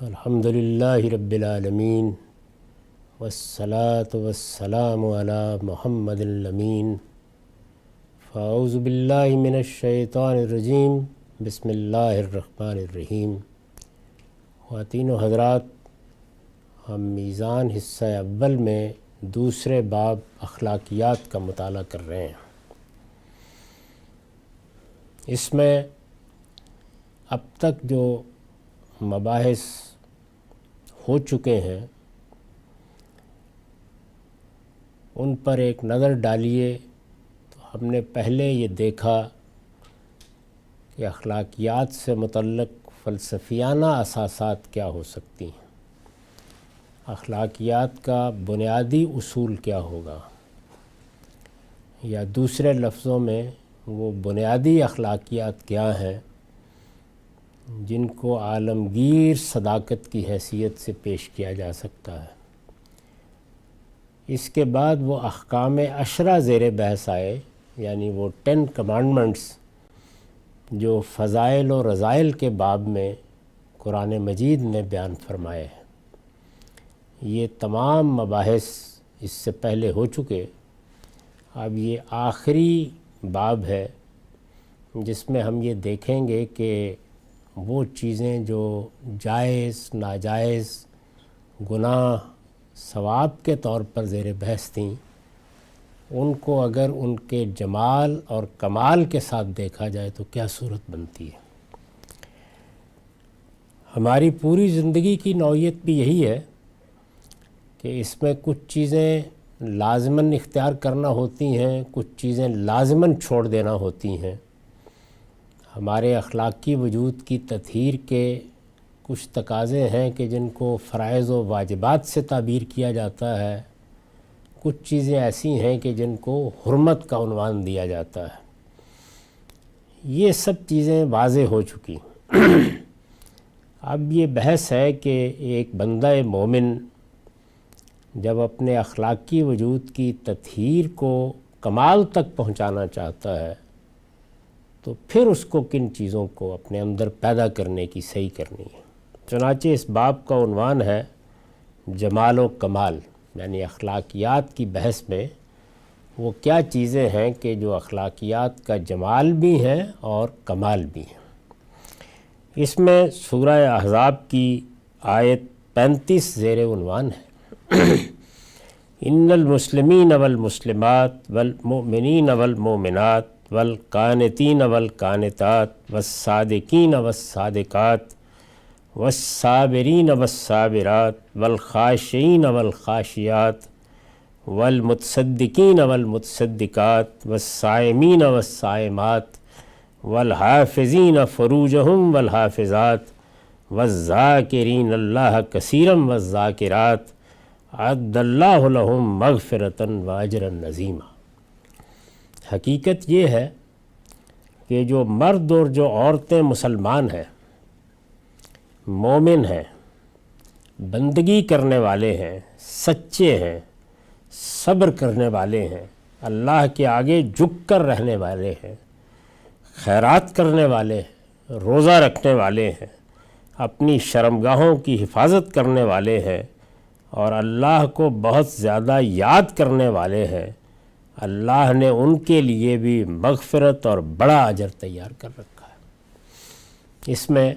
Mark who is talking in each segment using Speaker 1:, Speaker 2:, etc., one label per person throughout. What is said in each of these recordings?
Speaker 1: الحمدللہ رب العالمین والصلاة والسلام علی محمد الامین فاعوذ باللہ من الشیطان الرجیم بسم اللہ الرحمن الرحیم۔ خواتین و حضرات، ہم میزان حصہ اول میں دوسرے باب اخلاقیات کا مطالعہ کر رہے ہیں۔ اس میں اب تک جو مباحث ہو چکے ہیں ان پر ایک نظر ڈالیے تو ہم نے پہلے یہ دیکھا کہ اخلاقیات سے متعلق فلسفیانہ اساسات کیا ہو سکتی ہیں، اخلاقیات کا بنیادی اصول کیا ہوگا، یا دوسرے لفظوں میں وہ بنیادی اخلاقیات کیا ہیں جن کو عالمگیر صداقت کی حیثیت سے پیش کیا جا سکتا ہے۔ اس کے بعد وہ احکام 10 زیر بحث آئے، یعنی وہ 10 کمانڈمنٹس جو فضائل و رذائل کے باب میں قرآن مجید نے بیان فرمائے ہیں۔ یہ تمام مباحث اس سے پہلے ہو چکے، اب یہ آخری باب ہے جس میں ہم یہ دیکھیں گے کہ وہ چیزیں جو جائز، ناجائز، گناہ، ثواب کے طور پر زیر بحث تھیں، ان کو اگر ان کے جمال اور کمال کے ساتھ دیکھا جائے تو کیا صورت بنتی ہے۔ ہماری پوری زندگی کی نوعیت بھی یہی ہے کہ اس میں کچھ چیزیں لازماً اختیار کرنا ہوتی ہیں، کچھ چیزیں لازماً چھوڑ دینا ہوتی ہیں۔ ہمارے اخلاقی وجود کی تطہیر کے کچھ تقاضے ہیں کہ جن کو فرائض و واجبات سے تعبیر کیا جاتا ہے، کچھ چیزیں ایسی ہیں کہ جن کو حرمت کا عنوان دیا جاتا ہے۔ یہ سب چیزیں واضح ہو چکی۔ اب یہ بحث ہے کہ ایک بندہ مومن جب اپنے اخلاقی وجود کی تطہیر کو کمال تک پہنچانا چاہتا ہے تو پھر اس کو کن چیزوں کو اپنے اندر پیدا کرنے کی صحیح کرنی ہے۔ چنانچہ اس باب کا عنوان ہے جمال و کمال، یعنی اخلاقیات کی بحث میں وہ کیا چیزیں ہیں کہ جو اخلاقیات کا جمال بھی ہیں اور کمال بھی ہیں۔ اس میں سورہ احزاب کی آیت 35 زیر عنوان ہے ان المسلمین والمسلمات والمؤمنین والمؤمنات والقانتین والقانتات والصادقین والصادقات والصابرین والصابرات والخاشعین والخاشعات والمتصدقین والمتصدقات والصائمین والصائمات والحافظین فروجہم والحافظات والذاکرین اللہ کثیرا والذاکرات اعد اللہ لہم مغفرۃ واجرا عظیما۔ حقیقت یہ ہے کہ جو مرد اور جو عورتیں مسلمان ہیں، مومن ہیں، بندگی کرنے والے ہیں، سچے ہیں، صبر کرنے والے ہیں، اللہ کے آگے جھک کر رہنے والے ہیں، خیرات کرنے والے ہیں، روزہ رکھنے والے ہیں، اپنی شرمگاہوں کی حفاظت کرنے والے ہیں اور اللہ کو بہت زیادہ یاد کرنے والے ہیں، اللہ نے ان کے لیے بھی مغفرت اور بڑا اجر تیار کر رکھا ہے۔ اس میں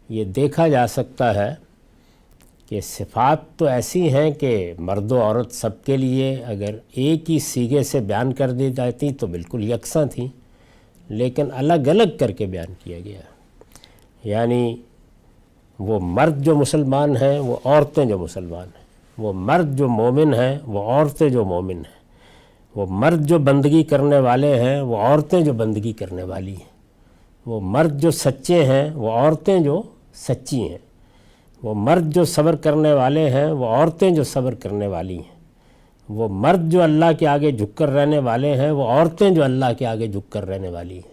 Speaker 1: یہ دیکھا جا سکتا ہے کہ صفات تو ایسی ہیں کہ مرد و عورت سب کے لیے اگر ایک ہی صیغے سے بیان کر دی جاتی تو بالکل یکساں تھیں، لیکن الگ الگ کر کے بیان کیا گیا ہے۔ یعنی وہ مرد جو مسلمان ہیں، وہ عورتیں جو مسلمان ہیں، وہ مرد جو مومن ہیں، وہ عورتیں جو مومن ہیں، وہ مرد جو بندگی کرنے والے ہیں، وہ عورتیں جو بندگی کرنے والی ہیں، وہ مرد جو سچے ہیں، وہ عورتیں جو سچی ہیں، وہ مرد جو صبر کرنے والے ہیں، وہ عورتیں جو صبر کرنے والی ہیں، وہ مرد جو اللہ کے آگے جھک کر رہنے والے ہیں، وہ عورتیں جو اللہ کے آگے جھک کر رہنے والی ہیں،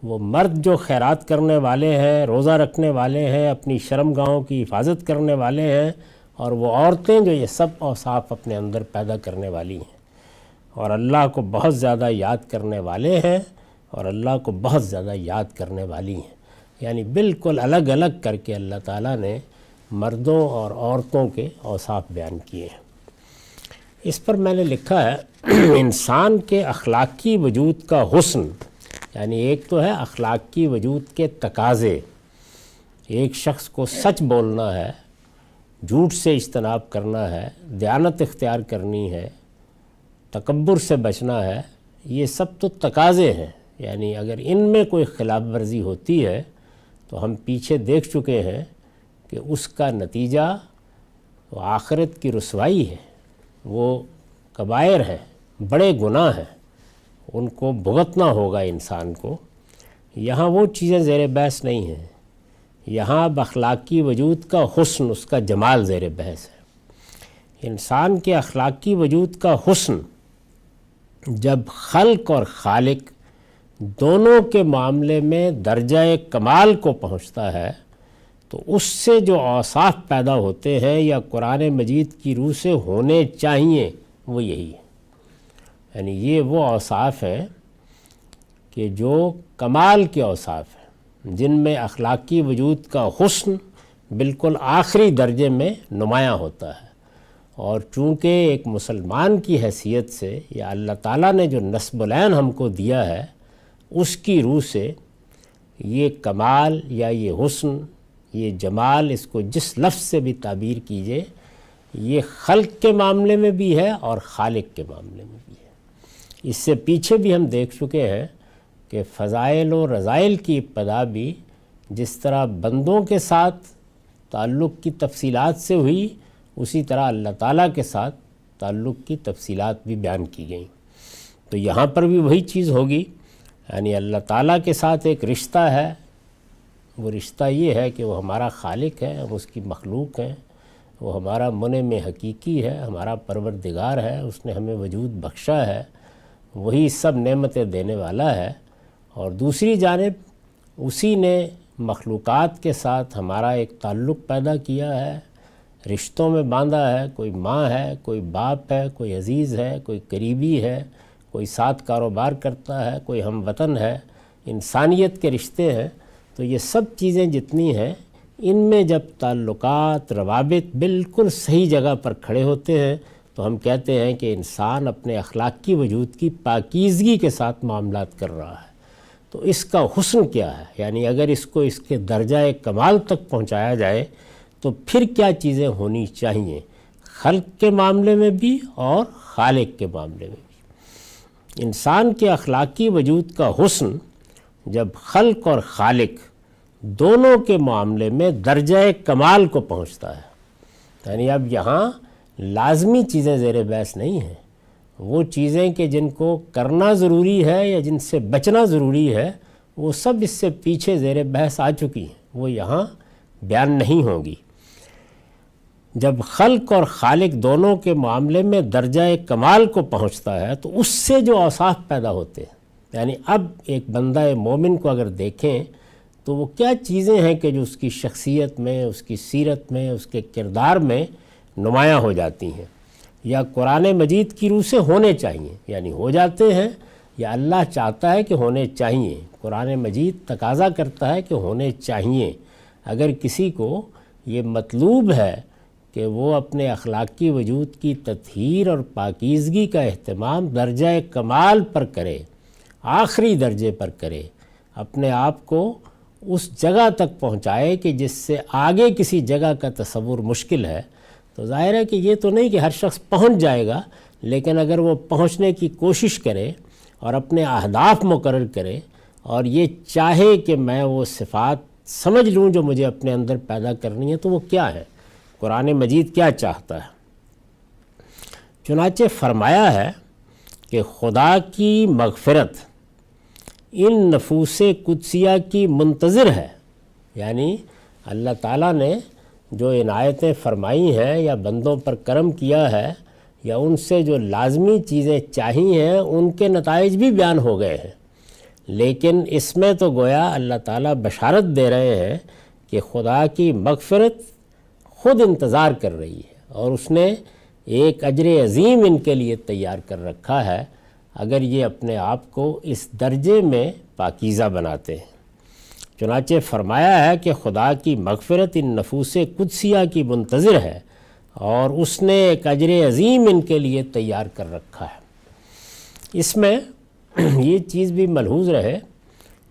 Speaker 1: وہ مرد جو خیرات کرنے والے ہیں، روزہ رکھنے والے ہیں، اپنی شرمگاہوں کی حفاظت کرنے والے ہیں، اور وہ عورتیں جو یہ سب اوصاف اپنے اندر پیدا کرنے والی ہیں اور اللہ کو بہت زیادہ یاد کرنے والے ہیں اور اللہ کو بہت زیادہ یاد کرنے والی ہیں۔ یعنی بالکل الگ الگ کر کے اللہ تعالیٰ نے مردوں اور عورتوں کے اوصاف بیان کیے ہیں۔ اس پر میں نے لکھا ہے انسان کے اخلاقی وجود کا حسن، یعنی ایک تو ہے اخلاقی وجود کے تقاضے، ایک شخص کو سچ بولنا ہے، جھوٹ سے اجتناب کرنا ہے، دیانت اختیار کرنی ہے، تکبر سے بچنا ہے، یہ سب تو تقاضے ہیں۔ یعنی اگر ان میں کوئی خلاف ورزی ہوتی ہے تو ہم پیچھے دیکھ چکے ہیں کہ اس کا نتیجہ وہ آخرت کی رسوائی ہے، وہ کبائر ہیں، بڑے گناہ ہیں، ان کو بھگتنا ہوگا انسان کو۔ یہاں وہ چیزیں زیر بحث نہیں ہیں، یہاں اب اخلاقی وجود کا حسن، اس کا جمال زیر بحث ہے۔ انسان کے اخلاقی وجود کا حسن جب خلق اور خالق دونوں کے معاملے میں درجہ کمال کو پہنچتا ہے تو اس سے جو اوصاف پیدا ہوتے ہیں یا قرآن مجید کی روح سے ہونے چاہیے وہ یہی ہے۔ یعنی یہ وہ اوصاف ہیں کہ جو کمال کے اوصاف ہیں، جن میں اخلاقی وجود کا حسن بالکل آخری درجے میں نمایاں ہوتا ہے۔ اور چونکہ ایک مسلمان کی حیثیت سے یا اللہ تعالیٰ نے جو نسب العین ہم کو دیا ہے اس کی روح سے یہ کمال یا یہ حسن، یہ جمال، اس کو جس لفظ سے بھی تعبیر کیجئے، یہ خلق کے معاملے میں بھی ہے اور خالق کے معاملے میں بھی ہے۔ اس سے پیچھے بھی ہم دیکھ چکے ہیں کہ فضائل و رذائل کی ابتدا بھی جس طرح بندوں کے ساتھ تعلق کی تفصیلات سے ہوئی، اسی طرح اللہ تعالیٰ کے ساتھ تعلق کی تفصیلات بھی بیان کی گئیں۔ تو یہاں پر بھی وہی چیز ہوگی، یعنی اللہ تعالیٰ کے ساتھ ایک رشتہ ہے، وہ رشتہ یہ ہے کہ وہ ہمارا خالق ہے، ہم اس کی مخلوق ہیں، وہ ہمارا منعم حقیقی ہے، ہمارا پروردگار ہے، اس نے ہمیں وجود بخشا ہے، وہی سب نعمتیں دینے والا ہے۔ اور دوسری جانب اسی نے مخلوقات کے ساتھ ہمارا ایک تعلق پیدا کیا ہے، رشتوں میں باندھا ہے، کوئی ماں ہے، کوئی باپ ہے، کوئی عزیز ہے، کوئی قریبی ہے، کوئی ساتھ کاروبار کرتا ہے، کوئی ہم وطن ہے، انسانیت کے رشتے ہیں۔ تو یہ سب چیزیں جتنی ہیں ان میں جب تعلقات، روابط بالکل صحیح جگہ پر کھڑے ہوتے ہیں تو ہم کہتے ہیں کہ انسان اپنے اخلاقی وجود کی پاکیزگی کے ساتھ معاملات کر رہا ہے۔ تو اس کا حسن کیا ہے؟ یعنی اگر اس کو اس کے درجہ کمال تک پہنچایا جائے تو پھر کیا چیزیں ہونی چاہیے، خلق کے معاملے میں بھی اور خالق کے معاملے میں بھی۔ انسان کے اخلاقی وجود کا حسن جب خلق اور خالق دونوں کے معاملے میں درجہ کمال کو پہنچتا ہے، یعنی اب یہاں لازمی چیزیں زیر بحث نہیں ہیں، وہ چیزیں کہ جن کو کرنا ضروری ہے یا جن سے بچنا ضروری ہے وہ سب اس سے پیچھے زیر بحث آ چکی ہیں، وہ یہاں بیان نہیں ہوگی۔ جب خلق اور خالق دونوں کے معاملے میں درجہ کمال کو پہنچتا ہے تو اس سے جو اوصاف پیدا ہوتے ہیں، یعنی اب ایک بندہ مومن کو اگر دیکھیں تو وہ کیا چیزیں ہیں کہ جو اس کی شخصیت میں، اس کی سیرت میں، اس کے کردار میں نمایاں ہو جاتی ہیں یا قرآن مجید کی روح سے ہونے چاہیے، یعنی ہو جاتے ہیں یا اللہ چاہتا ہے کہ ہونے چاہیے، قرآن مجید تقاضا کرتا ہے کہ ہونے چاہیے۔ اگر کسی کو یہ مطلوب ہے کہ وہ اپنے اخلاقی وجود کی تطہیر اور پاکیزگی کا اہتمام درجہ کمال پر کرے، آخری درجے پر کرے، اپنے آپ کو اس جگہ تک پہنچائے کہ جس سے آگے کسی جگہ کا تصور مشکل ہے، تو ظاہر ہے کہ یہ تو نہیں کہ ہر شخص پہنچ جائے گا، لیکن اگر وہ پہنچنے کی کوشش کرے اور اپنے اہداف مقرر کرے اور یہ چاہے کہ میں وہ صفات سمجھ لوں جو مجھے اپنے اندر پیدا کرنی ہے، تو وہ کیا ہے، قرآن مجید کیا چاہتا ہے۔ چنانچہ فرمایا ہے کہ خدا کی مغفرت ان نفوس قدسیہ کی منتظر ہے، یعنی اللہ تعالیٰ نے جو عنایتیں فرمائی ہیں یا بندوں پر کرم کیا ہے یا ان سے جو لازمی چیزیں چاہی ہیں ان کے نتائج بھی بیان ہو گئے ہیں، لیکن اس میں تو گویا اللہ تعالیٰ بشارت دے رہے ہیں کہ خدا کی مغفرت خود انتظار کر رہی ہے اور اس نے ایک اجر عظیم ان کے لیے تیار کر رکھا ہے اگر یہ اپنے آپ کو اس درجے میں پاکیزہ بناتے ہیں۔ چنانچہ فرمایا ہے کہ خدا کی مغفرت ان نفوس قدسیہ کی منتظر ہے اور اس نے ایک اجر عظیم ان کے لیے تیار کر رکھا ہے۔ اس میں یہ چیز بھی ملحوظ رہے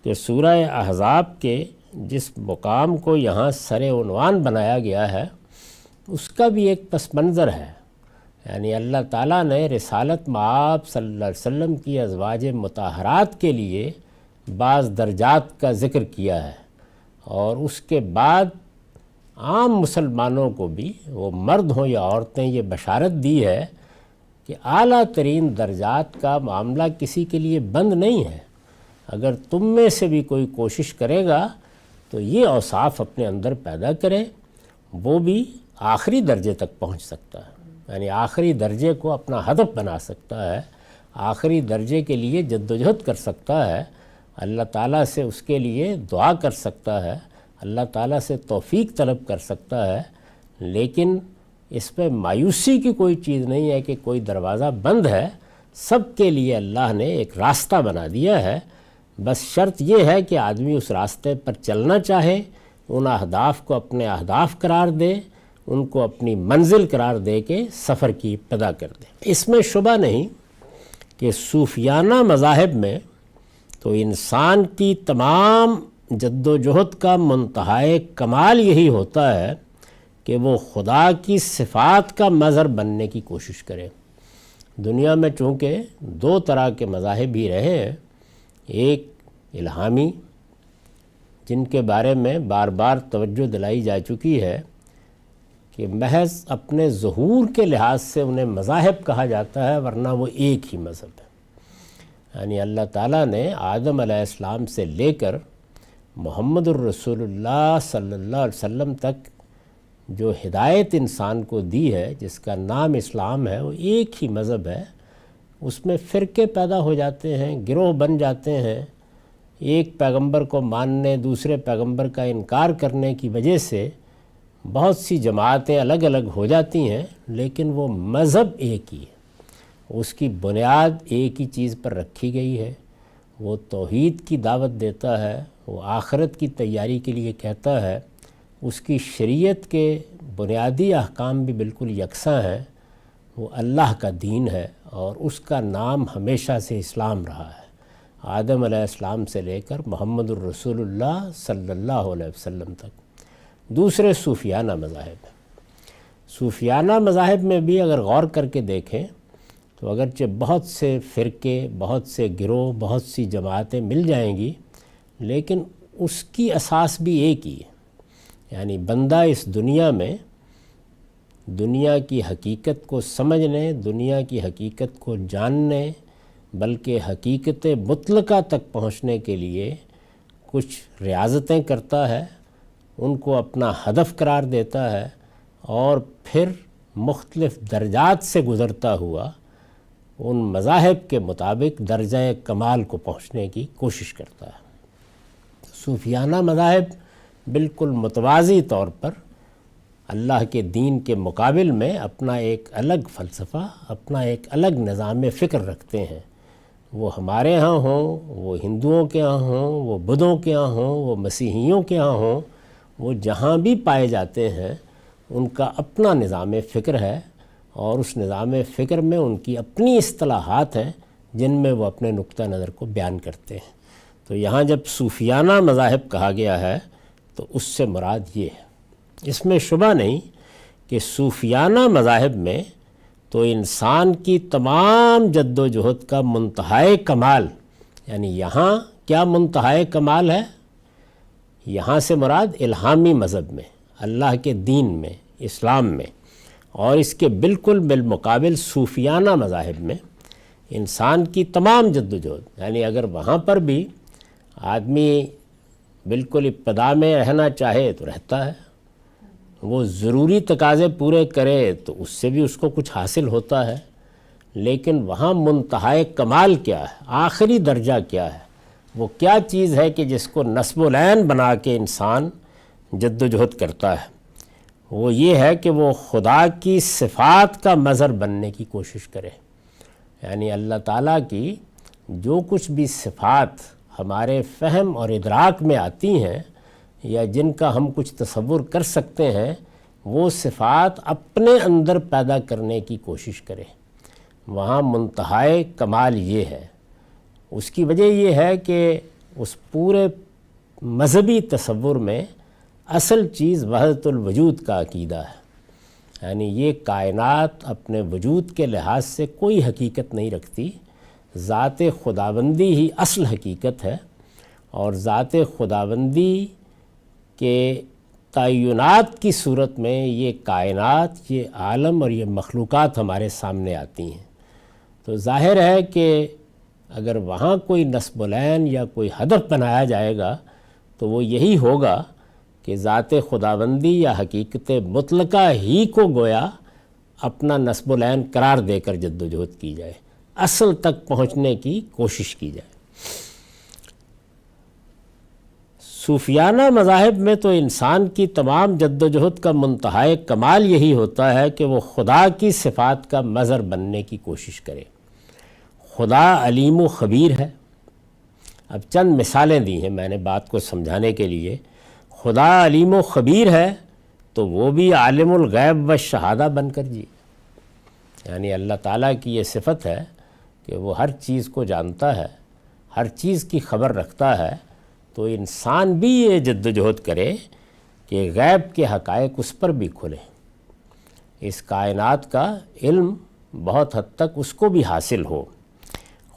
Speaker 1: کہ سورہ احزاب کے جس مقام کو یہاں سر عنوان بنایا گیا ہے اس کا بھی ایک پس منظر ہے، یعنی اللہ تعالیٰ نے رسالت مآب صلی اللہ علیہ وسلم کی ازواج مطہرات کے لیے بعض درجات کا ذکر کیا ہے، اور اس کے بعد عام مسلمانوں کو بھی، وہ مرد ہوں یا عورتیں، یہ بشارت دی ہے کہ اعلیٰ ترین درجات کا معاملہ کسی کے لیے بند نہیں ہے۔ اگر تم میں سے بھی کوئی کوشش کرے گا تو یہ اوصاف اپنے اندر پیدا کرے، وہ بھی آخری درجے تک پہنچ سکتا ہے، یعنی آخری درجے کو اپنا ہدف بنا سکتا ہے، آخری درجے کے لیے جدوجہد کر سکتا ہے، اللہ تعالیٰ سے اس کے لیے دعا کر سکتا ہے، اللہ تعالیٰ سے توفیق طلب کر سکتا ہے، لیکن اس پہ مایوسی کی کوئی چیز نہیں ہے کہ کوئی دروازہ بند ہے۔ سب کے لیے اللہ نے ایک راستہ بنا دیا ہے، بس شرط یہ ہے کہ آدمی اس راستے پر چلنا چاہے، ان اہداف کو اپنے اہداف قرار دے، ان کو اپنی منزل قرار دے کے سفر کی ابتدا کر دے۔ اس میں شبہ نہیں کہ صوفیانہ مذاہب میں تو انسان کی تمام جد و جہد کا منتہائے کمال یہی ہوتا ہے کہ وہ خدا کی صفات کا مظہر بننے کی کوشش کرے۔ دنیا میں چونکہ دو طرح کے مذاہب ہی رہے ہیں، ایک الہامی، جن کے بارے میں بار بار توجہ دلائی جا چکی ہے کہ محض اپنے ظہور کے لحاظ سے انہیں مذاہب کہا جاتا ہے، ورنہ وہ ایک ہی مذہب ہے۔ یعنی اللہ تعالیٰ نے آدم علیہ السلام سے لے کر محمد الرسول اللہ صلی اللہ علیہ وسلم تک جو ہدایت انسان کو دی ہے، جس کا نام اسلام ہے، وہ ایک ہی مذہب ہے۔ اس میں فرقے پیدا ہو جاتے ہیں، گروہ بن جاتے ہیں، ایک پیغمبر کو ماننے، دوسرے پیغمبر کا انکار کرنے کی وجہ سے بہت سی جماعتیں الگ الگ ہو جاتی ہیں، لیکن وہ مذہب ایک ہی ہے، اس کی بنیاد ایک ہی چیز پر رکھی گئی ہے۔ وہ توحید کی دعوت دیتا ہے، وہ آخرت کی تیاری کے لیے کہتا ہے، اس کی شریعت کے بنیادی احکام بھی بالکل یکساں ہیں، وہ اللہ کا دین ہے اور اس کا نام ہمیشہ سے اسلام رہا ہے، آدم علیہ السلام سے لے کر محمد الرسول اللہ صلی اللہ علیہ وسلم تک۔ دوسرے صوفیانہ مذاہب ہیں۔ صوفیانہ مذاہب میں بھی اگر غور کر کے دیکھیں تو اگرچہ بہت سے فرقے، بہت سے گروہ، بہت سی جماعتیں مل جائیں گی، لیکن اس کی اساس بھی ایک ہی ہے، یعنی بندہ اس دنیا میں دنیا کی حقیقت کو سمجھنے، دنیا کی حقیقت کو جاننے، بلکہ حقیقت مطلقہ تک پہنچنے کے لیے کچھ ریاضتیں کرتا ہے، ان کو اپنا ہدف قرار دیتا ہے، اور پھر مختلف درجات سے گزرتا ہوا ان مذاہب کے مطابق درجہ کمال کو پہنچنے کی کوشش کرتا ہے۔ صوفیانہ مذاہب بالکل متوازی طور پر اللہ کے دین کے مقابل میں اپنا ایک الگ فلسفہ، اپنا ایک الگ نظام فکر رکھتے ہیں۔ وہ ہمارے ہاں ہوں، وہ ہندوؤں کے ہاں ہوں، وہ بدھوں کے ہاں ہوں، وہ مسیحیوں کے ہاں ہوں، وہ جہاں بھی پائے جاتے ہیں ان کا اپنا نظام فکر ہے، اور اس نظام فکر میں ان کی اپنی اصطلاحات ہیں جن میں وہ اپنے نقطہ نظر کو بیان کرتے ہیں۔ تو یہاں جب صوفیانہ مذاہب کہا گیا ہے تو اس سے مراد یہ ہے۔ اس میں شبہ نہیں کہ صوفیانہ مذاہب میں تو انسان کی تمام جد و جہد کا منتہائے کمال، یعنی یہاں کیا منتہائے کمال ہے؟ یہاں سے مراد الہامی مذہب میں، اللہ کے دین میں، اسلام میں، اور اس کے بالکل بالمقابل صوفیانہ مذاہب میں انسان کی تمام جد و جہد، یعنی اگر وہاں پر بھی آدمی بالکل ابتدا میں رہنا چاہے تو رہتا ہے، وہ ضروری تقاضے پورے کرے تو اس سے بھی اس کو کچھ حاصل ہوتا ہے، لیکن وہاں منتہائے کمال کیا ہے، آخری درجہ کیا ہے، وہ کیا چیز ہے کہ جس کو نصب العین بنا کے انسان جد و جہد کرتا ہے؟ وہ یہ ہے کہ وہ خدا کی صفات کا مظہر بننے کی کوشش کرے، یعنی اللہ تعالیٰ کی جو کچھ بھی صفات ہمارے فہم اور ادراک میں آتی ہیں یا جن کا ہم کچھ تصور کر سکتے ہیں، وہ صفات اپنے اندر پیدا کرنے کی کوشش کرے۔ وہاں منتہائے کمال یہ ہے۔ اس کی وجہ یہ ہے کہ اس پورے مذہبی تصور میں اصل چیز وحدت الوجود کا عقیدہ ہے، یعنی یہ کائنات اپنے وجود کے لحاظ سے کوئی حقیقت نہیں رکھتی، ذات خداوندی ہی اصل حقیقت ہے، اور ذات خداوندی کے تعینات کی صورت میں یہ کائنات، یہ عالم اور یہ مخلوقات ہمارے سامنے آتی ہیں۔ تو ظاہر ہے کہ اگر وہاں کوئی نصب العین یا کوئی ہدف بنایا جائے گا تو وہ یہی ہوگا کہ ذات خداوندی یا حقیقت مطلقہ ہی کو گویا اپنا نصب العین قرار دے کر جد و جہد کی جائے، اصل تک پہنچنے کی کوشش کی جائے۔ صوفیانہ مذاہب میں تو انسان کی تمام جد و جہد کا منتہائے کمال یہی ہوتا ہے کہ وہ خدا کی صفات کا مظہر بننے کی کوشش کرے۔ خدا علیم و خبیر ہے۔ اب چند مثالیں دی ہیں میں نے بات کو سمجھانے کے لیے۔ خدا علیم و خبیر ہے تو وہ بھی عالم الغیب و شہادہ بن کر جی، یعنی اللہ تعالیٰ کی یہ صفت ہے کہ وہ ہر چیز کو جانتا ہے، ہر چیز کی خبر رکھتا ہے۔ تو انسان بھی یہ جد و جہد کرے کہ غیب کے حقائق اس پر بھی کھلے، اس کائنات کا علم بہت حد تک اس کو بھی حاصل ہو۔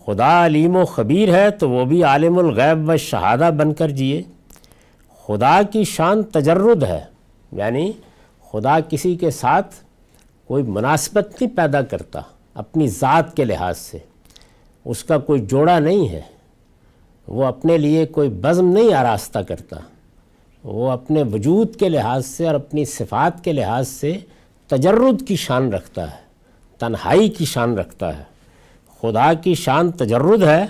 Speaker 1: خدا علیم و خبیر ہے تو وہ بھی عالم الغیب و شہادہ بن کر جیے۔ خدا کی شان تجرد ہے، یعنی خدا کسی کے ساتھ کوئی مناسبت نہیں پیدا کرتا اپنی ذات کے لحاظ سے، اس کا کوئی جوڑا نہیں ہے، وہ اپنے لیے کوئی بزم نہیں آراستہ کرتا، وہ اپنے وجود کے لحاظ سے اور اپنی صفات کے لحاظ سے تجرد کی شان رکھتا ہے، تنہائی کی شان رکھتا ہے۔ خدا کی شان تجرد ہے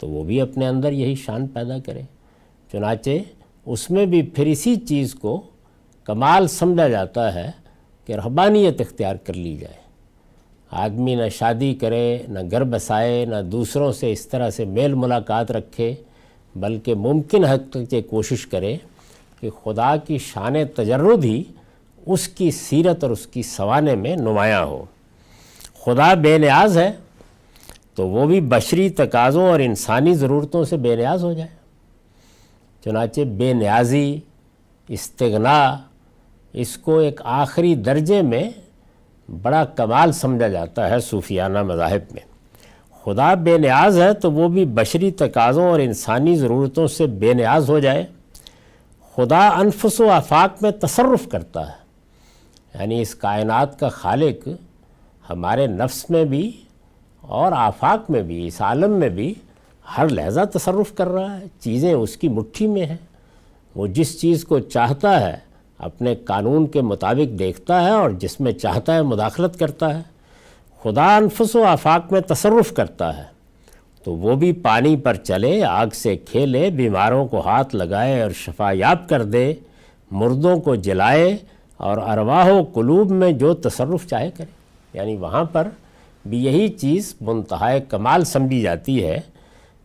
Speaker 1: تو وہ بھی اپنے اندر یہی شان پیدا کرے۔ چنانچہ اس میں بھی پھر اسی چیز کو کمال سمجھا جاتا ہے کہ رہبانیت اختیار کر لی جائے۔ آدمی نہ شادی کرے، نہ گھر بسائے، نہ دوسروں سے اس طرح سے میل ملاقات رکھے، بلکہ ممکن حد تک یہ کوشش کرے کہ خدا کی شان تجرد ہی اس کی سیرت اور اس کی سوانے میں نمایاں ہو۔ خدا بے نیاز ہے تو وہ بھی بشری تقاضوں اور انسانی ضرورتوں سے بے نیاز ہو جائے۔ چنانچہ بے نیازی، استغنا، اس کو ایک آخری درجے میں بڑا کمال سمجھا جاتا ہے صوفیانہ مذاہب میں۔ خدا بے نیاز ہے تو وہ بھی بشری تقاضوں اور انسانی ضرورتوں سے بے نیاز ہو جائے۔ خدا انفس و آفاق میں تصرف کرتا ہے، یعنی اس کائنات کا خالق ہمارے نفس میں بھی اور آفاق میں بھی، اس عالم میں بھی ہر لحظہ تصرف کر رہا ہے، چیزیں اس کی مٹھی میں ہیں۔ وہ جس چیز کو چاہتا ہے اپنے قانون کے مطابق دیکھتا ہے اور جس میں چاہتا ہے مداخلت کرتا ہے۔ خدا انفس و آفاق میں تصرف کرتا ہے تو وہ بھی پانی پر چلے، آگ سے کھیلے، بیماروں کو ہاتھ لگائے اور شفا یاب کر دے، مردوں کو جلائے اور ارواح و قلوب میں جو تصرف چاہے کرے۔ یعنی وہاں پر بھی یہی چیز منتہائے کمال سمجھی جاتی ہے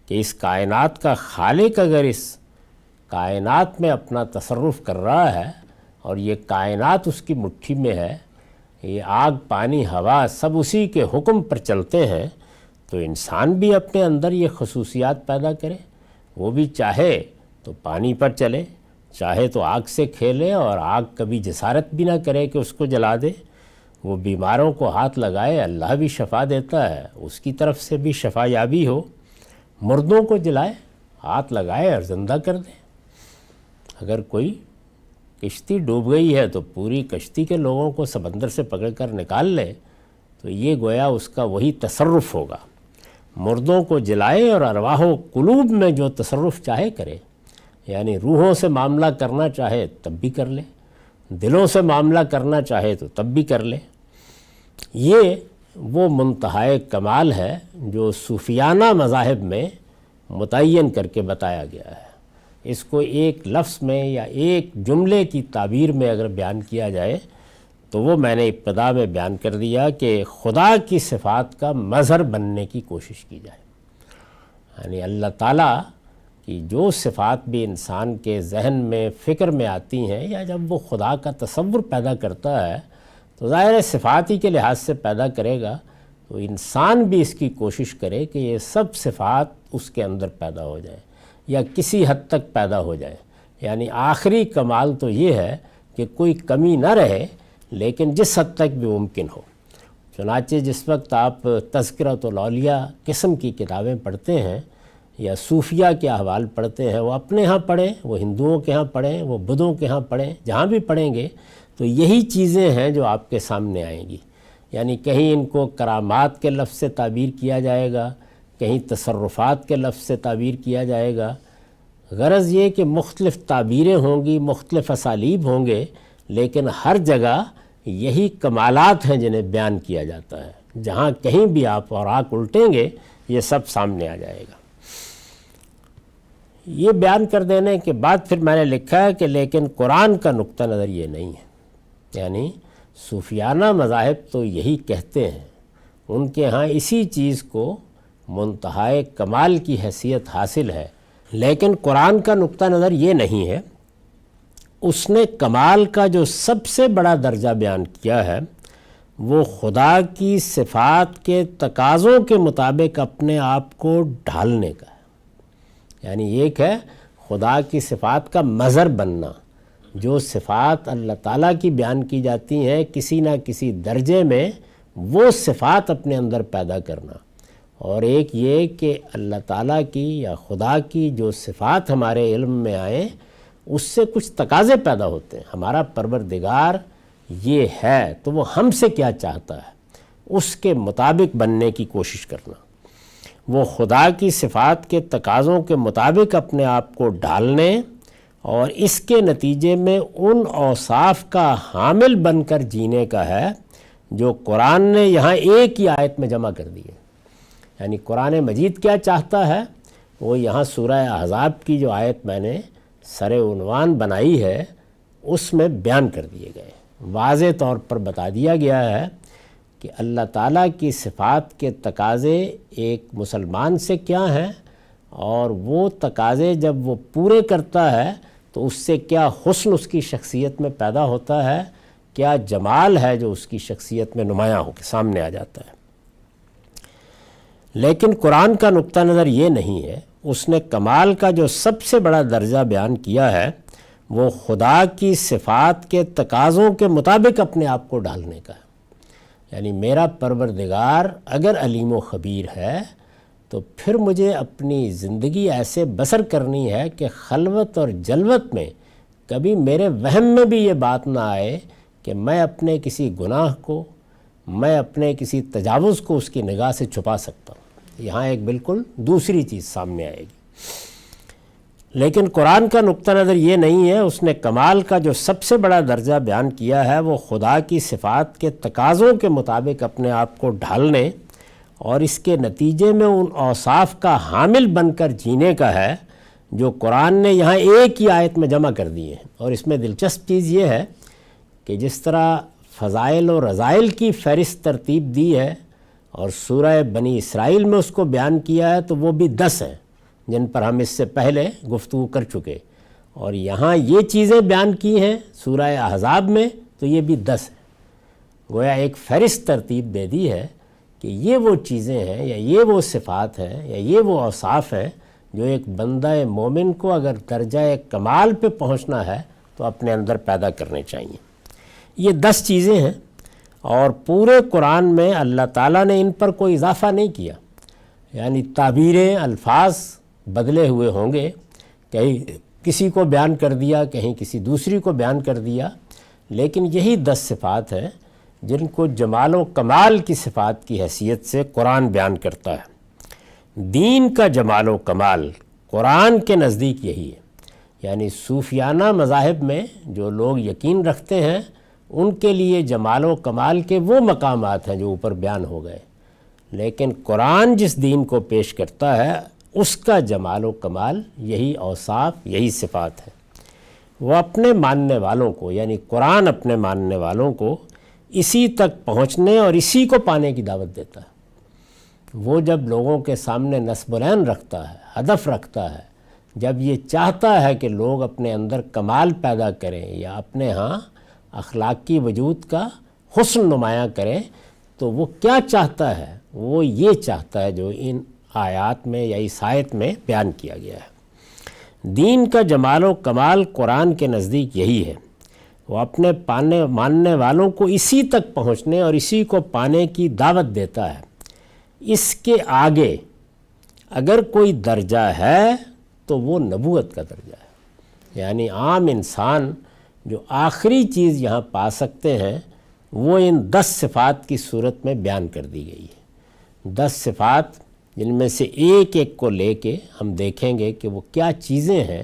Speaker 1: کہ اس کائنات کا خالق اگر اس کائنات میں اپنا تصرف کر رہا ہے اور یہ کائنات اس کی مٹھی میں ہے، یہ آگ، پانی، ہوا سب اسی کے حکم پر چلتے ہیں، تو انسان بھی اپنے اندر یہ خصوصیات پیدا کرے۔ وہ بھی چاہے تو پانی پر چلے، چاہے تو آگ سے کھیلے اور آگ کبھی جسارت بھی نہ کرے کہ اس کو جلا دے۔ وہ بیماروں کو ہاتھ لگائے، اللہ بھی شفا دیتا ہے، اس کی طرف سے بھی شفا یابی ہو۔ مردوں کو جلائے، ہاتھ لگائے اور زندہ کر دے۔ اگر کوئی کشتی ڈوب گئی ہے تو پوری کشتی کے لوگوں کو سمندر سے پکڑ کر نکال لے، تو یہ گویا اس کا وہی تصرف ہوگا۔ مردوں کو جلائے اور ارواح و قلوب میں جو تصرف چاہے کرے، یعنی روحوں سے معاملہ کرنا چاہے تب بھی کر لے، دلوں سے معاملہ کرنا چاہے تو تب بھی کر لے۔ یہ وہ منتہائے کمال ہے جو صوفیانہ مذاہب میں متعین کر کے بتایا گیا ہے۔ اس کو ایک لفظ میں یا ایک جملے کی تعبیر میں اگر بیان کیا جائے تو وہ میں نے ابتدا میں بیان کر دیا کہ خدا کی صفات کا مظہر بننے کی کوشش کی جائے، یعنی اللہ تعالیٰ کہ جو صفات بھی انسان کے ذہن میں فکر میں آتی ہیں یا جب وہ خدا کا تصور پیدا کرتا ہے تو ظاہر ہے صفات ہی کے لحاظ سے پیدا کرے گا، تو انسان بھی اس کی کوشش کرے کہ یہ سب صفات اس کے اندر پیدا ہو جائیں یا کسی حد تک پیدا ہو جائیں۔ یعنی آخری کمال تو یہ ہے کہ کوئی کمی نہ رہے، لیکن جس حد تک بھی ممکن ہو۔ چنانچہ جس وقت آپ تذکرۃ الاولیاء قسم کی کتابیں پڑھتے ہیں یا صوفیہ کے احوال پڑھتے ہیں، وہ اپنے ہاں پڑھیں، وہ ہندوؤں کے ہاں پڑھیں، وہ بدھوں کے ہاں پڑھیں، جہاں بھی پڑھیں گے تو یہی چیزیں ہیں جو آپ کے سامنے آئیں گی۔ یعنی کہیں ان کو کرامات کے لفظ سے تعبیر کیا جائے گا، کہیں تصرفات کے لفظ سے تعبیر کیا جائے گا۔ غرض یہ کہ مختلف تعبیریں ہوں گی، مختلف اسالیب ہوں گے، لیکن ہر جگہ یہی کمالات ہیں جنہیں بیان کیا جاتا ہے۔ جہاں کہیں بھی آپ اوراق الٹیں گے یہ سب سامنے آ جائے گا۔ یہ بیان کر دینے کے بعد پھر میں نے لکھا ہے کہ لیکن قرآن کا نقطہ نظر یہ نہیں ہے۔ یعنی صوفیانہ مذاہب تو یہی کہتے ہیں، ان کے ہاں اسی چیز کو منتہائے کمال کی حیثیت حاصل ہے، لیکن قرآن کا نقطہ نظر یہ نہیں ہے۔ اس نے کمال کا جو سب سے بڑا درجہ بیان کیا ہے وہ خدا کی صفات کے تقاضوں کے مطابق اپنے آپ کو ڈھالنے کا ہے۔ یعنی ایک ہے خدا کی صفات کا مظہر بننا، جو صفات اللہ تعالیٰ کی بیان کی جاتی ہیں کسی نہ کسی درجے میں وہ صفات اپنے اندر پیدا کرنا، اور ایک یہ کہ اللہ تعالیٰ کی یا خدا کی جو صفات ہمارے علم میں آئیں اس سے کچھ تقاضے پیدا ہوتے ہیں۔ ہمارا پروردگار یہ ہے تو وہ ہم سے کیا چاہتا ہے، اس کے مطابق بننے کی کوشش کرنا، وہ خدا کی صفات کے تقاضوں کے مطابق اپنے آپ کو ڈھالنے اور اس کے نتیجے میں ان اوصاف کا حامل بن کر جینے کا ہے جو قرآن نے یہاں ایک ہی آیت میں جمع کر دیے۔ یعنی قرآن مجید کیا چاہتا ہے وہ یہاں سورہ احزاب کی جو آیت میں نے سر عنوان بنائی ہے اس میں بیان کر دیے گئے، واضح طور پر بتا دیا گیا ہے کہ اللہ تعالیٰ کی صفات کے تقاضے ایک مسلمان سے کیا ہیں، اور وہ تقاضے جب وہ پورے کرتا ہے تو اس سے کیا حسن اس کی شخصیت میں پیدا ہوتا ہے، کیا جمال ہے جو اس کی شخصیت میں نمایاں ہو کے سامنے آ جاتا ہے۔ لیکن قرآن کا نقطہ نظر یہ نہیں ہے۔ اس نے کمال کا جو سب سے بڑا درجہ بیان کیا ہے وہ خدا کی صفات کے تقاضوں کے مطابق اپنے آپ کو ڈھالنے کا ہے۔ یعنی میرا پروردگار اگر علیم و خبیر ہے تو پھر مجھے اپنی زندگی ایسے بسر کرنی ہے کہ خلوت اور جلوت میں کبھی میرے وہم میں بھی یہ بات نہ آئے کہ میں اپنے کسی گناہ کو، میں اپنے کسی تجاوز کو اس کی نگاہ سے چھپا سکتا ہوں۔ یہاں ایک بالکل دوسری چیز سامنے آئے گی۔ لیکن قرآن کا نقطہ نظر یہ نہیں ہے۔ اس نے کمال کا جو سب سے بڑا درجہ بیان کیا ہے وہ خدا کی صفات کے تقاضوں کے مطابق اپنے آپ کو ڈھالنے اور اس کے نتیجے میں ان اوصاف کا حامل بن کر جینے کا ہے جو قرآن نے یہاں ایک ہی آیت میں جمع کر دیے ہیں۔ اور اس میں دلچسپ چیز یہ ہے کہ جس طرح فضائل و رذائل کی فہرست ترتیب دی ہے اور سورہ بنی اسرائیل میں اس کو بیان کیا ہے تو وہ بھی 10 ہیں جن پر ہم اس سے پہلے گفتگو کر چکے، اور یہاں یہ چیزیں بیان کی ہیں سورہ احزاب میں تو یہ بھی 10 ہیں۔ گویا ایک فہرست ترتیب دے دی ہے کہ یہ وہ چیزیں ہیں یا یہ وہ صفات ہیں یا یہ وہ اوصاف ہیں جو ایک بندہ مومن کو اگر درجہ کمال پہ پہنچنا ہے تو اپنے اندر پیدا کرنے چاہیے۔ یہ 10 چیزیں ہیں اور پورے قرآن میں اللہ تعالیٰ نے ان پر کوئی اضافہ نہیں کیا۔ یعنی تعبیریں، الفاظ بدلے ہوئے ہوں گے، کہیں کسی کو بیان کر دیا، کہیں کسی دوسری کو بیان کر دیا، لیکن یہی 10 صفات ہیں جن کو جمال و کمال کی صفات کی حیثیت سے قرآن بیان کرتا ہے۔ دین کا جمال و کمال قرآن کے نزدیک یہی ہے۔ یعنی صوفیانہ مذاہب میں جو لوگ یقین رکھتے ہیں ان کے لیے جمال و کمال کے وہ مقامات ہیں جو اوپر بیان ہو گئے، لیکن قرآن جس دین کو پیش کرتا ہے اس کا جمال و کمال یہی اوصاف، یہی صفات ہے۔ وہ اپنے ماننے والوں کو، یعنی قرآن اپنے ماننے والوں کو اسی تک پہنچنے اور اسی کو پانے کی دعوت دیتا ہے۔ وہ جب لوگوں کے سامنے نصب العین رکھتا ہے، ہدف رکھتا ہے جب یہ چاہتا ہے کہ لوگ اپنے اندر کمال پیدا کریں یا اپنے ہاں اخلاقی وجود کا حسن نمایاں کریں، تو وہ کیا چاہتا ہے؟ وہ یہ چاہتا ہے جو ان آیات میں یا اس آیت میں بیان کیا گیا ہے۔ دین کا جمال و کمال قرآن کے نزدیک یہی ہے، وہ اپنے ماننے والوں کو اسی تک پہنچنے اور اسی کو پانے کی دعوت دیتا ہے۔ اس کے آگے اگر کوئی درجہ ہے تو وہ نبوت کا درجہ ہے، یعنی عام انسان جو آخری چیز یہاں پا سکتے ہیں وہ ان 10 صفات کی صورت میں بیان کر دی گئی ہے۔ 10 صفات جن میں سے ایک ایک کو لے کے ہم دیکھیں گے کہ وہ کیا چیزیں ہیں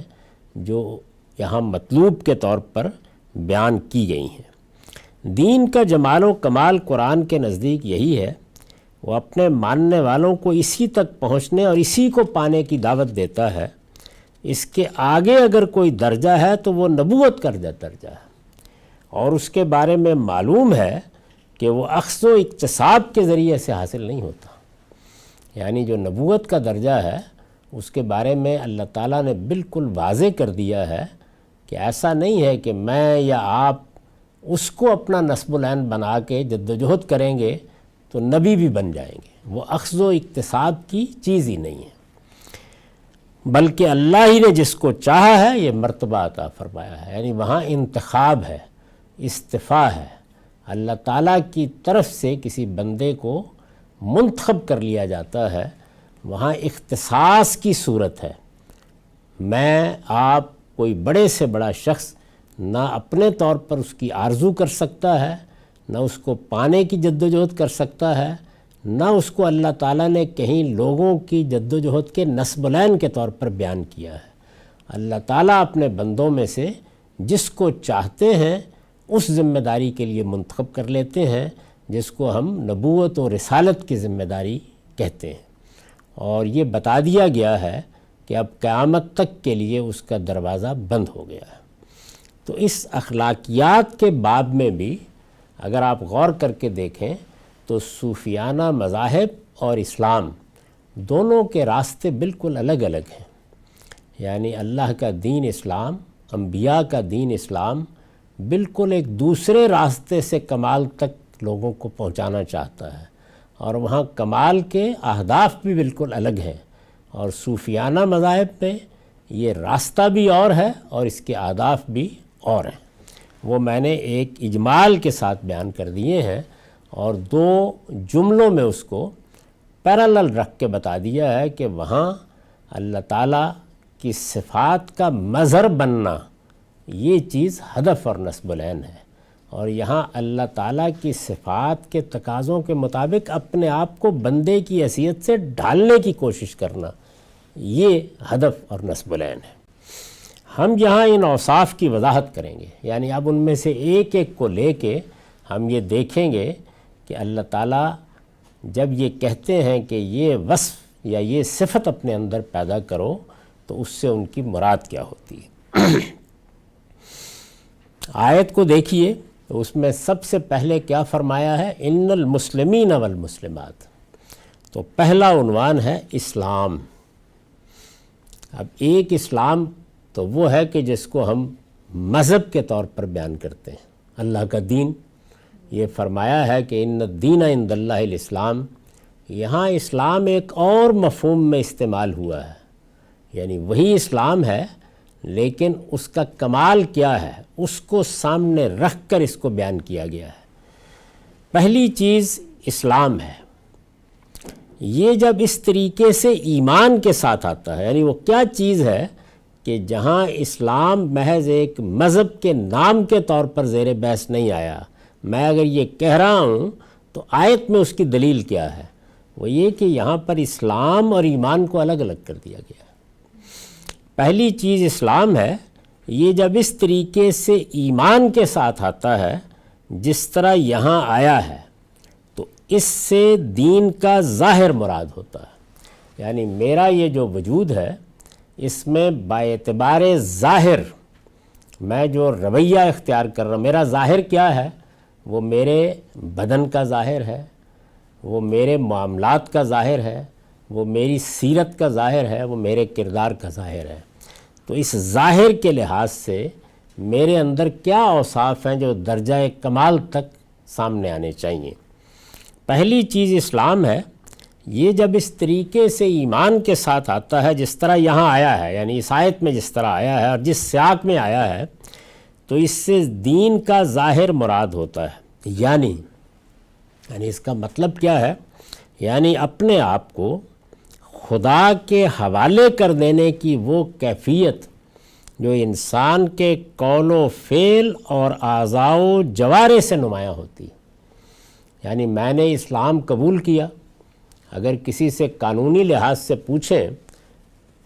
Speaker 1: جو یہاں مطلوب کے طور پر بیان کی گئی ہیں۔ دین کا جمال و کمال قرآن کے نزدیک یہی ہے، وہ اپنے ماننے والوں کو اسی تک پہنچنے اور اسی کو پانے کی دعوت دیتا ہے۔ اس کے آگے اگر کوئی درجہ ہے تو وہ نبوت کا درجہ ہے، اور اس کے بارے میں معلوم ہے کہ وہ اخذ و اکتساب کے ذریعے سے حاصل نہیں ہوتا۔ یعنی جو نبوت کا درجہ ہے اس کے بارے میں اللہ تعالیٰ نے بالکل واضح کر دیا ہے کہ ایسا نہیں ہے کہ میں یا آپ اس کو اپنا نسب العین بنا کے جد و جہد کریں گے تو نبی بھی بن جائیں گے۔ وہ اخذ و اکتساب کی چیز ہی نہیں ہے، بلکہ اللہ ہی نے جس کو چاہا ہے یہ مرتبہ عطا فرمایا ہے۔ یعنی وہاں انتخاب ہے، استفاء ہے، اللہ تعالیٰ کی طرف سے کسی بندے کو منتخب کر لیا جاتا ہے۔ وہاں اختصاص کی صورت ہے۔ میں آپ کوئی بڑے سے بڑا شخص نہ اپنے طور پر اس کی آرزو کر سکتا ہے، نہ اس کو پانے کی جد و جہد کر سکتا ہے، نہ اس کو اللہ تعالیٰ نے کہیں لوگوں کی جد و جہد کے نسب العین کے طور پر بیان کیا ہے۔ اللہ تعالیٰ اپنے بندوں میں سے جس کو چاہتے ہیں اس ذمہ داری کے لیے منتخب کر لیتے ہیں، جس کو ہم نبوت و رسالت کی ذمہ داری کہتے ہیں، اور یہ بتا دیا گیا ہے کہ اب قیامت تک کے لیے اس کا دروازہ بند ہو گیا ہے۔ تو اس اخلاقیات کے باب میں بھی اگر آپ غور کر کے دیکھیں تو صوفیانہ مذاہب اور اسلام دونوں کے راستے بالکل الگ الگ ہیں۔ یعنی اللہ کا دین اسلام، انبیاء کا دین اسلام بالکل ایک دوسرے راستے سے کمال تک لوگوں کو پہنچانا چاہتا ہے، اور وہاں کمال کے اہداف بھی بالکل الگ ہیں، اور صوفیانہ مذاہب میں یہ راستہ بھی اور ہے اور اس کے اہداف بھی اور ہیں۔ وہ میں نے ایک اجمال کے ساتھ بیان کر دیے ہیں، اور 2 جملوں میں اس کو پیرالل رکھ کے بتا دیا ہے کہ وہاں اللہ تعالیٰ کی صفات کا مظہر بننا یہ چیز ہدف اور نسب العین ہے، اور یہاں اللہ تعالیٰ کی صفات کے تقاضوں کے مطابق اپنے آپ کو بندے کی حیثیت سے ڈھالنے کی کوشش کرنا یہ ہدف اور نسب العین ہے۔ ہم یہاں ان اوصاف کی وضاحت کریں گے، یعنی اب ان میں سے ایک ایک کو لے کے ہم یہ دیکھیں گے کہ اللہ تعالیٰ جب یہ کہتے ہیں کہ یہ وصف یا یہ صفت اپنے اندر پیدا کرو تو اس سے ان کی مراد کیا ہوتی ہے۔ آیت کو دیکھیے تو اس میں سب سے پہلے کیا فرمایا ہے؟ ان المسلمین والمسلمات۔ تو پہلا عنوان ہے اسلام۔ اب ایک اسلام تو وہ ہے کہ جس کو ہم مذہب کے طور پر بیان کرتے ہیں، اللہ کا دین۔ یہ فرمایا ہے کہ ان الدین عند اللہ الاسلام۔ یہاں اسلام ایک اور مفہوم میں استعمال ہوا ہے، یعنی وہی اسلام ہے لیکن اس کا کمال کیا ہے اس کو سامنے رکھ کر اس کو بیان کیا گیا ہے۔ پہلی چیز اسلام ہے۔ یہ جب اس طریقے سے ایمان کے ساتھ آتا ہے، یعنی وہ کیا چیز ہے کہ جہاں اسلام محض ایک مذہب کے نام کے طور پر زیر بحث نہیں آیا، میں اگر یہ کہہ رہا ہوں تو آیت میں اس کی دلیل کیا ہے؟ وہ یہ کہ یہاں پر اسلام اور ایمان کو الگ الگ کر دیا گیا ہے۔ پہلی چیز اسلام ہے۔ یہ جب اس طریقے سے ایمان کے ساتھ آتا ہے جس طرح یہاں آیا ہے تو اس سے دین کا ظاہر مراد ہوتا ہے، یعنی میرا یہ جو وجود ہے اس میں باعتبار ظاہر میں جو رویہ اختیار کر رہا ہوں، میرا ظاہر کیا ہے؟ وہ میرے بدن کا ظاہر ہے، وہ میرے معاملات کا ظاہر ہے، وہ میری سیرت کا ظاہر ہے، وہ میرے کردار کا ظاہر ہے۔ تو اس ظاہر کے لحاظ سے میرے اندر کیا اوصاف ہیں جو درجہ کمال تک سامنے آنے چاہیے؟ پہلی چیز اسلام ہے، یہ جب اس طریقے سے ایمان کے ساتھ آتا ہے جس طرح یہاں آیا ہے، یعنی اس آیت میں جس طرح آیا ہے اور جس سیاق میں آیا ہے، تو اس سے دین کا ظاہر مراد ہوتا ہے۔ یعنی اس کا مطلب کیا ہے؟ یعنی اپنے آپ کو خدا کے حوالے کر دینے کی وہ کیفیت جو انسان کے قول و فعل اور اعضاء و جوارح سے نمایاں ہوتی ہے۔ یعنی میں نے اسلام قبول کیا، اگر کسی سے قانونی لحاظ سے پوچھیں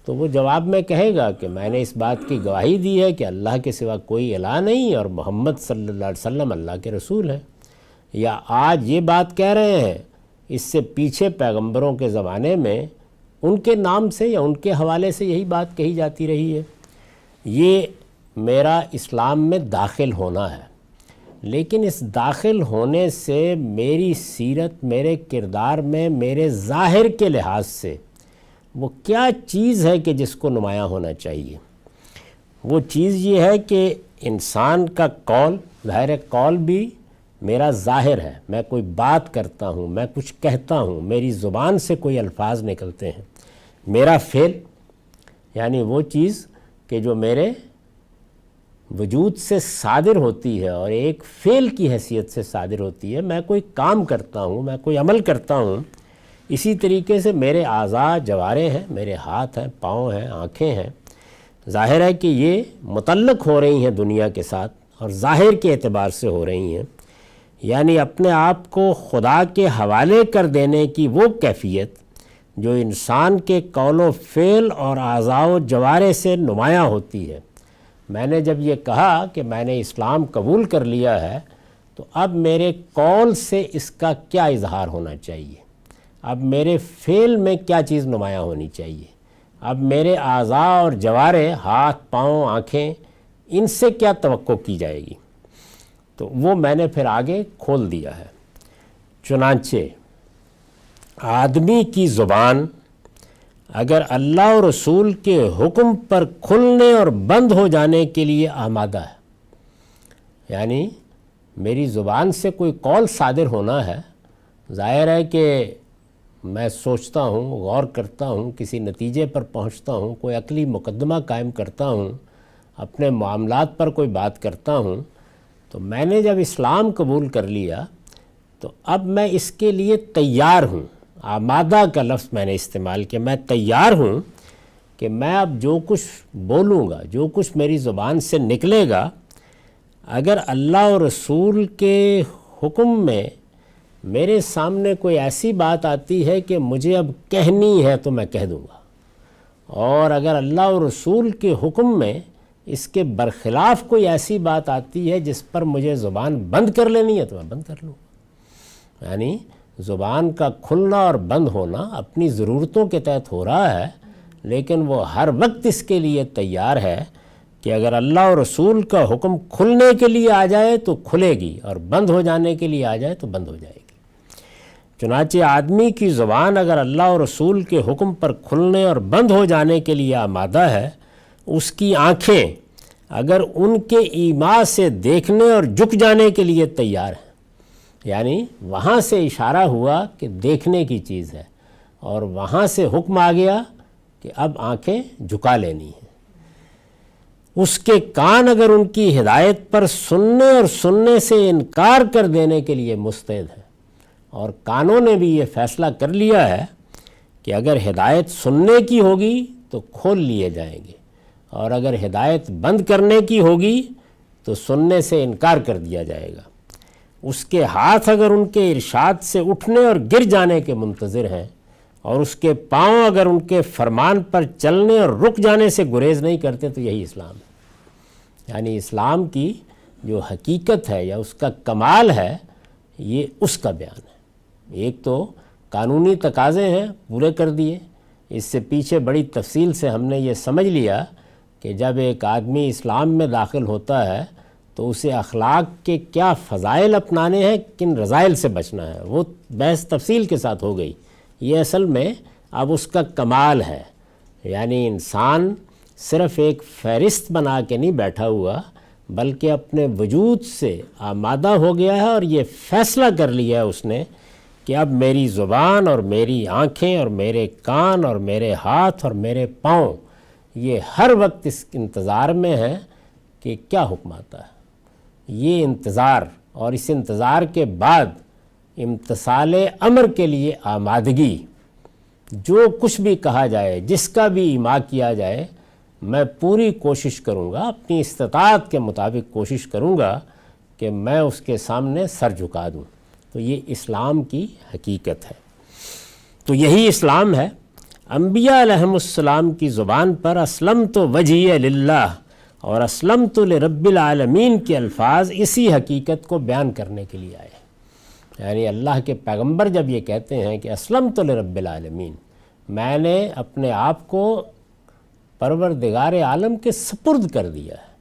Speaker 1: تو وہ جواب میں کہے گا کہ میں نے اس بات کی گواہی دی ہے کہ اللہ کے سوا کوئی الہ نہیں اور محمد صلی اللہ علیہ وسلم اللہ کے رسول ہیں۔ یا آج یہ بات کہہ رہے ہیں، اس سے پیچھے پیغمبروں کے زمانے میں ان کے نام سے یا ان کے حوالے سے یہی بات کہی جاتی رہی ہے۔ یہ میرا اسلام میں داخل ہونا ہے، لیکن اس داخل ہونے سے میری سیرت، میرے کردار میں، میرے ظاہر کے لحاظ سے وہ کیا چیز ہے کہ جس کو نمایاں ہونا چاہیے؟ وہ چیز یہ ہے کہ انسان کا قول، ظاہر قول بھی میرا ظاہر ہے، میں کوئی بات کرتا ہوں، میں کچھ کہتا ہوں، میری زبان سے کوئی الفاظ نکلتے ہیں۔ میرا فعل یعنی وہ چیز کہ جو میرے وجود سے صادر ہوتی ہے اور ایک فعل کی حیثیت سے صادر ہوتی ہے، میں کوئی کام کرتا ہوں، میں کوئی عمل کرتا ہوں۔ اسی طریقے سے میرے اعضاء جوارح ہیں، میرے ہاتھ ہیں، پاؤں ہیں، آنکھیں ہیں، ظاہر ہے کہ یہ متعلق ہو رہی ہیں دنیا کے ساتھ اور ظاہر کے اعتبار سے ہو رہی ہیں۔ یعنی اپنے آپ کو خدا کے حوالے کر دینے کی وہ کیفیت جو انسان کے قول و فعل اور اعضاء و جوارح سے نمایاں ہوتی ہے۔ میں نے جب یہ کہا کہ میں نے اسلام قبول کر لیا ہے تو اب میرے قول سے اس کا کیا اظہار ہونا چاہیے؟ اب میرے فعل میں کیا چیز نمایاں ہونی چاہیے؟ اب میرے اعضاء اور جوارح، ہاتھ، پاؤں، آنکھیں، ان سے کیا توقع کی جائے گی؟ تو وہ میں نے پھر آگے کھول دیا ہے۔ چنانچہ آدمی کی زبان اگر اللہ اور رسول کے حکم پر کھلنے اور بند ہو جانے کے لیے آمادہ ہے، یعنی میری زبان سے کوئی قول صادر ہونا ہے، ظاہر ہے کہ میں سوچتا ہوں، غور کرتا ہوں، کسی نتیجے پر پہنچتا ہوں، کوئی عقلی مقدمہ قائم کرتا ہوں، اپنے معاملات پر کوئی بات کرتا ہوں، تو میں نے جب اسلام قبول کر لیا تو اب میں اس کے لیے تیار ہوں۔ آمادہ کا لفظ میں نے استعمال کیا، میں تیار ہوں کہ میں اب جو کچھ بولوں گا، جو کچھ میری زبان سے نکلے گا، اگر اللہ اور رسول کے حکم میں میرے سامنے کوئی ایسی بات آتی ہے کہ مجھے اب کہنی ہے تو میں کہہ دوں گا، اور اگر اللہ اور رسول کے حکم میں اس کے برخلاف کوئی ایسی بات آتی ہے جس پر مجھے زبان بند کر لینی ہے تو میں بند کر لوں گا۔ یعنی زبان کا کھلنا اور بند ہونا اپنی ضرورتوں کے تحت ہو رہا ہے، لیکن وہ ہر وقت اس کے لیے تیار ہے کہ اگر اللہ اور رسول کا حکم کھلنے کے لیے آ جائے تو کھلے گی اور بند ہو جانے کے لیے آ جائے تو بند ہو جائے گی۔ چنانچہ آدمی کی زبان اگر اللہ اور رسول کے حکم پر کھلنے اور بند ہو جانے کے لیے آمادہ ہے، اس کی آنکھیں اگر ان کے ایما سے دیکھنے اور جھک جانے کے لیے تیار ہیں، یعنی وہاں سے اشارہ ہوا کہ دیکھنے کی چیز ہے اور وہاں سے حکم آ گیا کہ اب آنکھیں جھکا لینی ہیں، اس کے کان اگر ان کی ہدایت پر سننے اور سننے سے انکار کر دینے کے لیے مستعد ہیں، اور کانوں نے بھی یہ فیصلہ کر لیا ہے کہ اگر ہدایت سننے کی ہوگی تو کھول لیے جائیں گے، اور اگر ہدایت بند کرنے کی ہوگی تو سننے سے انکار کر دیا جائے گا، اس کے ہاتھ اگر ان کے ارشاد سے اٹھنے اور گر جانے کے منتظر ہیں، اور اس کے پاؤں اگر ان کے فرمان پر چلنے اور رک جانے سے گریز نہیں کرتے، تو یہی اسلام ہے۔ یعنی اسلام کی جو حقیقت ہے یا اس کا کمال ہے، یہ اس کا بیان ہے۔ ایک تو قانونی تقاضے ہیں، پورے کر دیے، اس سے پیچھے بڑی تفصیل سے ہم نے یہ سمجھ لیا کہ جب ایک آدمی اسلام میں داخل ہوتا ہے تو اسے اخلاق کے کیا فضائل اپنانے ہیں، کن رذائل سے بچنا ہے، وہ بحث تفصیل کے ساتھ ہو گئی۔ یہ اصل میں اب اس کا کمال ہے، یعنی انسان صرف ایک فہرست بنا کے نہیں بیٹھا ہوا، بلکہ اپنے وجود سے آمادہ ہو گیا ہے اور یہ فیصلہ کر لیا ہے اس نے کہ اب میری زبان اور میری آنکھیں اور میرے کان اور میرے ہاتھ اور میرے پاؤں یہ ہر وقت اس انتظار میں ہیں کہ کیا حکم آتا ہے۔ یہ انتظار اور اس انتظار کے بعد امتثال امر کے لیے آمادگی، جو کچھ بھی کہا جائے، جس کا بھی ایما کیا جائے، میں پوری کوشش کروں گا، اپنی استطاعت کے مطابق کوشش کروں گا کہ میں اس کے سامنے سر جھکا دوں۔ تو یہ اسلام کی حقیقت ہے۔ تو یہی اسلام ہے۔ انبیاء علیہم السلام کی زبان پر اسلمت وجہی للہ اور اسلمت لرب العالمین کے الفاظ اسی حقیقت کو بیان کرنے کے لیے آئے۔ یعنی اللہ کے پیغمبر جب یہ کہتے ہیں کہ اسلمت لرب العالمین، میں نے اپنے آپ کو پروردگار عالم کے سپرد کر دیا ہے،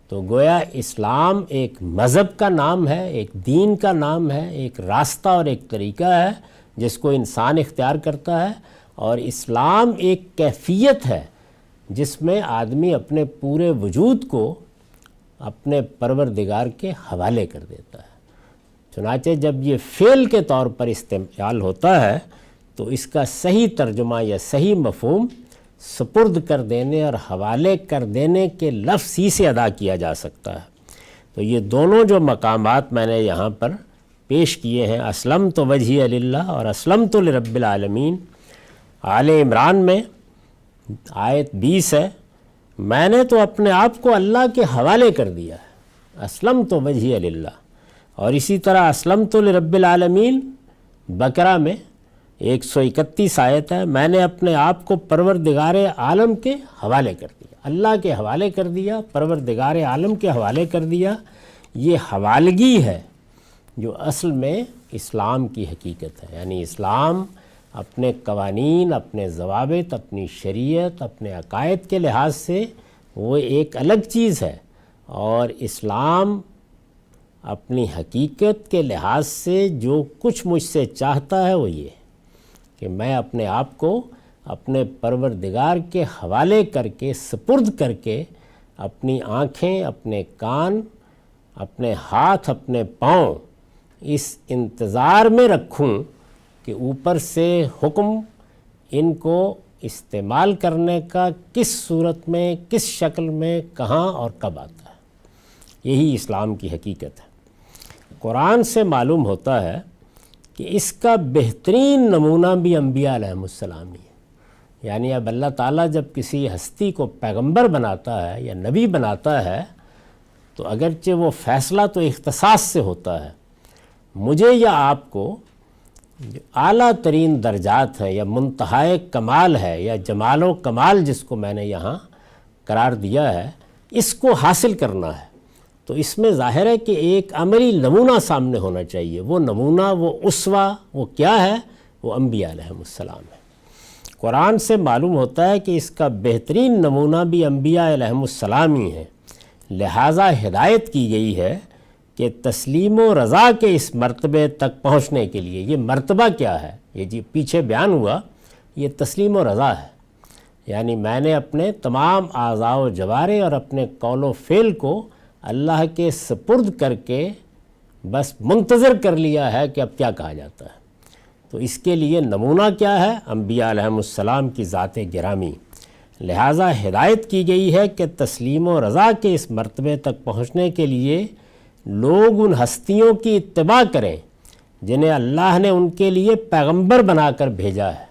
Speaker 1: تو گویا اسلام ایک مذہب کا نام ہے، ایک دین کا نام ہے، ایک راستہ اور ایک طریقہ ہے جس کو انسان اختیار کرتا ہے، اور اسلام ایک کیفیت ہے جس میں آدمی اپنے پورے وجود کو اپنے پروردگار کے حوالے کر دیتا ہے۔ چنانچہ جب یہ فعل کے طور پر استعمال ہوتا ہے تو اس کا صحیح ترجمہ یا صحیح مفہوم سپرد کر دینے اور حوالے کر دینے کے لفظ ہی سے ادا کیا جا سکتا ہے۔ تو یہ دونوں جو مقامات میں نے یہاں پر پیش کیے ہیں، اسلمت وجہی للہ اور اسلمت لرب العالمین، آل عمران میں آیت 20 ہے، میں نے تو اپنے آپ کو اللہ کے حوالے کر دیا ہے، اسلمت وجہی للہ، اور اسی طرح اسلمت لرب العالمین بقرہ میں 131 آیت ہے، میں نے اپنے آپ کو پروردگار عالم کے حوالے کر دیا، اللہ کے حوالے کر دیا، پروردگار عالم کے حوالے کر دیا۔ یہ حوالگی ہے جو اصل میں اسلام کی حقیقت ہے۔ یعنی اسلام اپنے قوانین، اپنے ضوابط، اپنی شریعت، اپنے عقائد کے لحاظ سے وہ ایک الگ چیز ہے، اور اسلام اپنی حقیقت کے لحاظ سے جو کچھ مجھ سے چاہتا ہے وہ یہ ہے کہ میں اپنے آپ کو اپنے پروردگار کے حوالے کر کے، سپرد کر کے، اپنی آنکھیں، اپنے کان، اپنے ہاتھ، اپنے پاؤں اس انتظار میں رکھوں کہ اوپر سے حکم ان کو استعمال کرنے کا کس صورت میں، کس شکل میں، کہاں اور کب آتا ہے۔ یہی اسلام کی حقیقت ہے۔ قرآن سے معلوم ہوتا ہے کہ اس کا بہترین نمونہ بھی انبیاء علیہم السلام ہی ہے۔ یعنی اب اللہ تعالیٰ جب کسی ہستی کو پیغمبر بناتا ہے یا نبی بناتا ہے تو اگرچہ وہ فیصلہ تو اختصاص سے ہوتا ہے، مجھے یا آپ کو جو اعلیٰ ترین درجات ہیں یا منتہائے کمال ہے یا جمال و کمال جس کو میں نے یہاں قرار دیا ہے، اس کو حاصل کرنا ہے، تو اس میں ظاہر ہے کہ ایک عملی نمونہ سامنے ہونا چاہیے۔ وہ نمونہ، وہ اسوہ، وہ کیا ہے؟ وہ انبیاء علیہم السلام ہے۔ قرآن سے معلوم ہوتا ہے کہ اس کا بہترین نمونہ بھی انبیاء علیہم السلام ہی ہیں، لہٰذا ہدایت کی گئی ہے کہ تسلیم و رضا کے اس مرتبے تک پہنچنے کے لیے، یہ مرتبہ کیا ہے؟ یہ جی پیچھے بیان ہوا، یہ تسلیم و رضا ہے۔ یعنی میں نے اپنے تمام اعضاء و جوارح اور اپنے قول و فعل کو اللہ کے سپرد کر کے بس منتظر کر لیا ہے کہ اب کیا کہا جاتا ہے۔ تو اس کے لیے نمونہ کیا ہے؟ انبیاء علیہم السلام کی ذات گرامی۔ لہٰذا ہدایت کی گئی ہے کہ تسلیم و رضا کے اس مرتبے تک پہنچنے کے لیے لوگ ان ہستیوں کی اتباع کریں جنہیں اللہ نے ان کے لیے پیغمبر بنا کر بھیجا ہے۔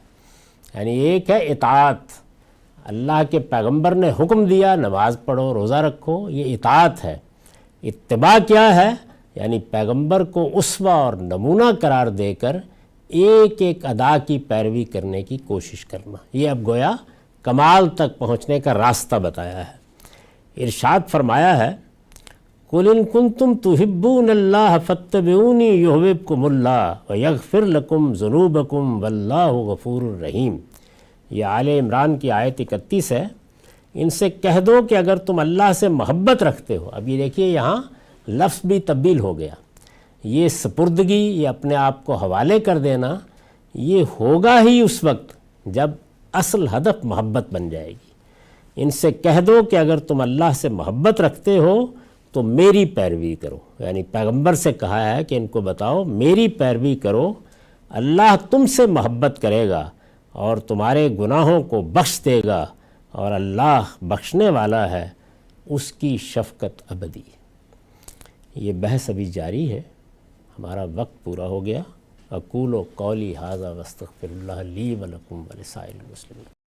Speaker 1: یعنی ایک ہے اطاعت، اللہ کے پیغمبر نے حکم دیا نماز پڑھو، روزہ رکھو، یہ اطاعت ہے۔ اتباع کیا ہے؟ یعنی پیغمبر کو اسوہ اور نمونہ قرار دے کر ایک ایک ادا کی پیروی کرنے کی کوشش کرنا۔ یہ اب گویا کمال تک پہنچنے کا راستہ بتایا ہے۔ ارشاد فرمایا ہے، قُلْ إِن كُنتُمْ تُحِبُّونَ اللَّهَ فَاتَّبِعُونِي يُحْبِبْكُمُ اللَّهُ وَيَغْفِرْ لَكُمْ ذُنُوبَكُمْ وَاللَّهُ غَفُورٌ رَحِيمٌ۔ یہ آل عمران کی آیت 31 ہے۔ ان سے کہہ دو کہ اگر تم اللہ سے محبت رکھتے ہو، اب یہ دیکھیے یہاں لفظ بھی تبدیل ہو گیا، یہ سپردگی، یہ اپنے آپ کو حوالے کر دینا، یہ ہوگا ہی اس وقت جب اصل ہدف محبت بن جائے گی۔ ان سے کہہ دو کہ اگر تم اللہ سے محبت رکھتے ہو تو میری پیروی کرو. یعنی پیغمبر سے کہا ہے کہ ان کو بتاؤ میری پیروی کرو، اللہ تم سے محبت کرے گا اور تمہارے گناہوں کو بخش دے گا، اور اللہ بخشنے والا ہے، اس کی شفقت ابدی. یہ بحث ابھی جاری ہے، ہمارا وقت پورا ہو گیا. اقول قولی ھذا واستغفر اللہ لی ولکم ولسائر المسلمین.